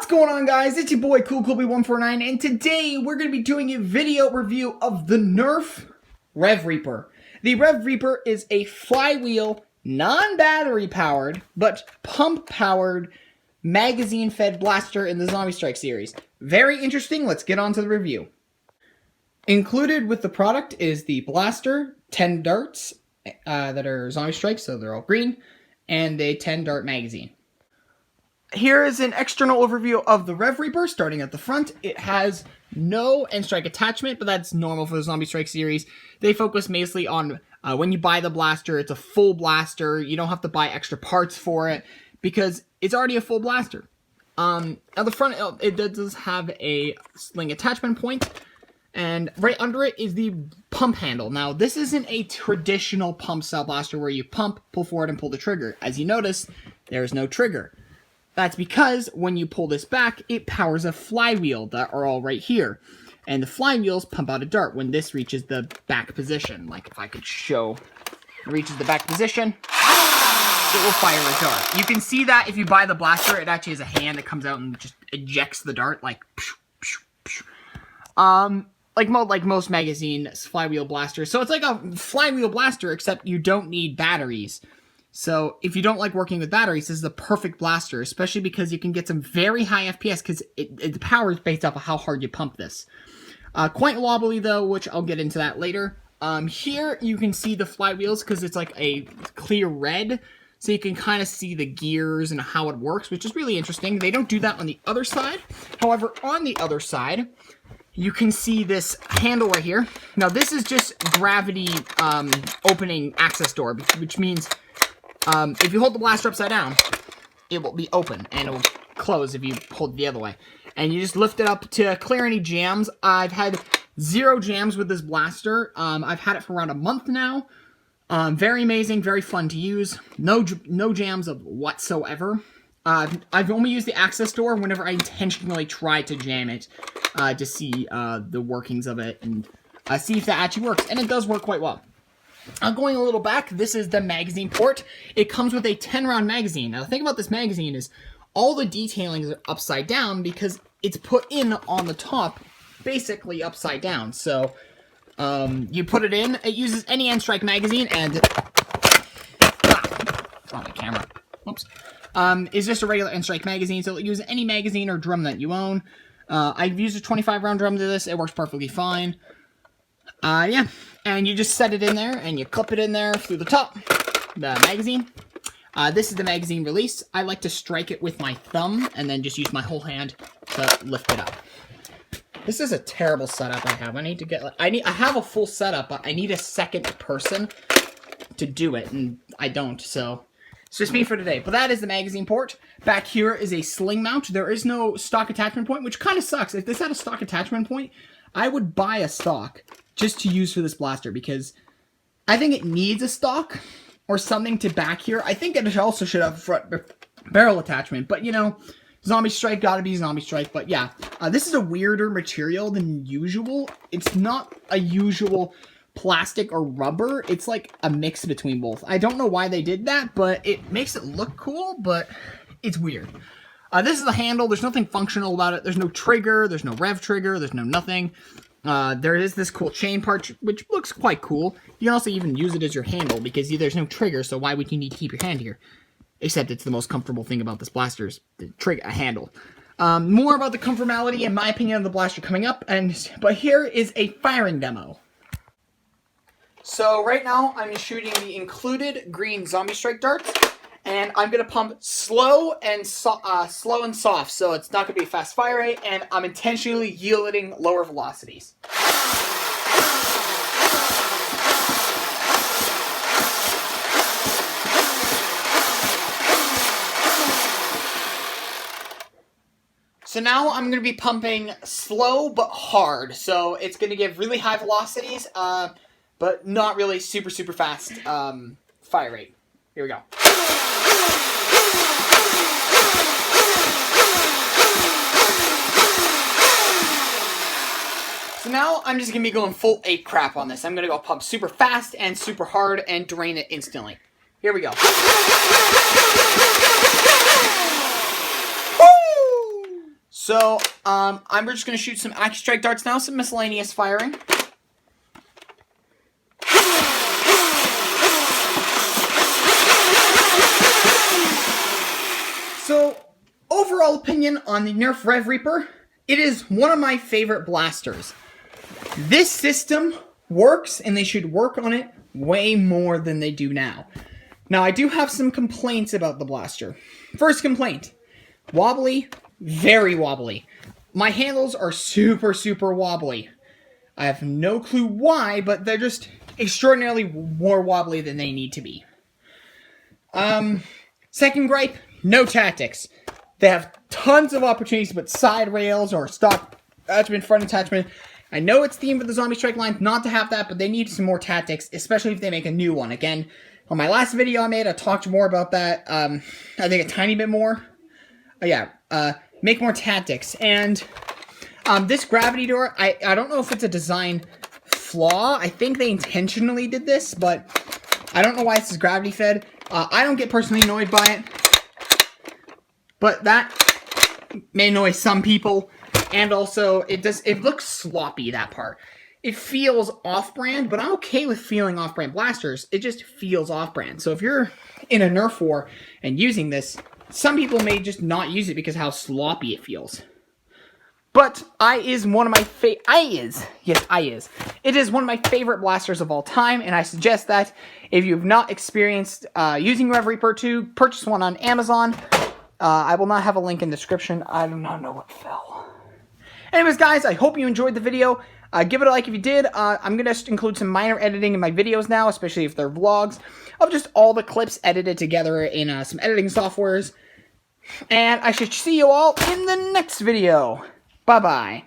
What's going on, guys? It's your boy CoolCoolby149, and today we're going to be doing a video review of the Nerf Rev-Reaper. The Rev-Reaper is a flywheel, non-battery powered, but pump powered magazine-fed blaster in the Zombie Strike series. Very interesting. Let's get on to the review. Included with the product is the blaster, 10 darts that are Zombie Strike, so they're all green, and a 10 dart magazine. Here is an external overview of the Rev-Reaper, starting at the front. It has no end strike attachment, but that's normal for the Zombie Strike series. They focus mostly on when you buy the blaster, it's a full blaster. You don't have to buy extra parts for it because it's already a full blaster. At the front, it does have a sling attachment point, and right under it is the pump handle. Now, this isn't a traditional pump style blaster where you pump, pull forward, and pull the trigger. As you notice, there is no trigger. That's because when you pull this back, it powers a flywheel that are all right here. And the flywheels pump out a dart when this reaches the back position. Like if I could show, it reaches the back position, it will fire a dart. You can see that if you buy the blaster, it actually has a hand that comes out and just ejects the dart like like most magazine flywheel blasters. So it's like a flywheel blaster, except you don't need batteries. So if you don't like working with batteries, this is the perfect blaster, especially because you can get some very high FPS because the power is based off of how hard you pump this. Quite wobbly though, which I'll get into that later. Here you can see the flywheels because it's like a clear red, so you can kind of see the gears and how it works, which is really interesting. They don't do that on the other side. However, on the other side, you can see this handle right here. Now this is just gravity opening access door, which means if you hold the blaster upside down, it will be open, and it will close if you hold it the other way. And you just lift it up to clear any jams. I've had 0 jams with this blaster. I've had it for around a month now. Very amazing, very fun to use. No jams of whatsoever. I've only used the access door whenever I intentionally try to jam it to see the workings of it and see if that actually works. And it does work quite well. Going a little back, this is the magazine port. It comes with a 10-round magazine. Now, the thing about this magazine is all the detailing is upside down because it's put in on the top, basically upside down. So, you put it in, it uses any end strike magazine, and it's on the camera. Whoops. It's just a regular end strike magazine, so it uses any magazine or drum that you own. I've used a 25-round drum to this. It works perfectly fine. Yeah, and you just set it in there, and you clip it in there through the top, the magazine. This is the magazine release. I like to strike it with my thumb, and then just use my whole hand to lift it up. This is a terrible setup I have. I need to get, I have a full setup, but I need a second person to do it, and I don't, so it's just me for today. But that is the magazine port. Back here is a sling mount. There is no stock attachment point, which kind of sucks. If this had a stock attachment point, I would buy a stock just to use for this blaster, because I think it needs a stock or something to back here. I think it also should have a front barrel attachment, but you know, Zombie Strike gotta be Zombie Strike. But yeah, this is a weirder material than usual. It's not a usual plastic or rubber. It's like a mix between both. I don't know why they did that, but it makes it look cool, but it's weird. This is the handle. There's nothing functional about it. There's no trigger. There's no rev trigger. There's no nothing. There is this cool chain part, which looks quite cool. You can also even use it as your handle, because there's no trigger, so why would you need to keep your hand here? Except it's the most comfortable thing about this blaster is the handle. More about the comfortability, in my opinion, of the blaster coming up, but here is a firing demo. So right now, I'm shooting the included green Zombie Strike darts, and I'm going to pump slow and soft, so it's not going to be a fast fire rate, and I'm intentionally yielding lower velocities. So now I'm going to be pumping slow but hard, so it's going to give really high velocities, but not really super fast fire rate. Here we go. So now I'm just going to be going full ape crap on this. I'm going to go pump super fast and super hard and drain it instantly. Here we go. Woo! So, I'm just going to shoot some AccuStrike darts now, some miscellaneous firing. So, overall opinion on the Nerf Rev-Reaper, it is one of my favorite blasters. This system works, and they should work on it way more than they do now. Now, I do have some complaints about the blaster. First complaint, wobbly, very wobbly. My handles are super, super wobbly. I have no clue why, but they're just extraordinarily more wobbly than they need to be. Second gripe, no tactics. They have tons of opportunities to put side rails or stock attachment, front attachment. I know it's themed with the Zombie Strike line not to have that, but they need some more tactics, especially if they make a new one. Again, on my last video I made, I talked more about that. I think a tiny bit more. Make more tactics. And this gravity door, I don't know if it's a design flaw. I think they intentionally did this, but I don't know why this is gravity fed. I don't get personally annoyed by it, but that may annoy some people. And also, it looks sloppy, that part. It feels off-brand, but I'm okay with feeling off-brand blasters. It just feels off-brand. So if you're in a Nerf war and using this, some people may just not use it because of how sloppy it feels. But it is one of my favorite blasters of all time, and I suggest that if you've not experienced using Rev-Reaper 2, purchase one on Amazon. I will not have a link in the description. I do not know what fell. Anyways, guys, I hope you enjoyed the video. Give it a like if you did. I'm going to include some minor editing in my videos now, especially if they're vlogs, of just all the clips edited together in some editing softwares. And I should see you all in the next video. Bye-bye.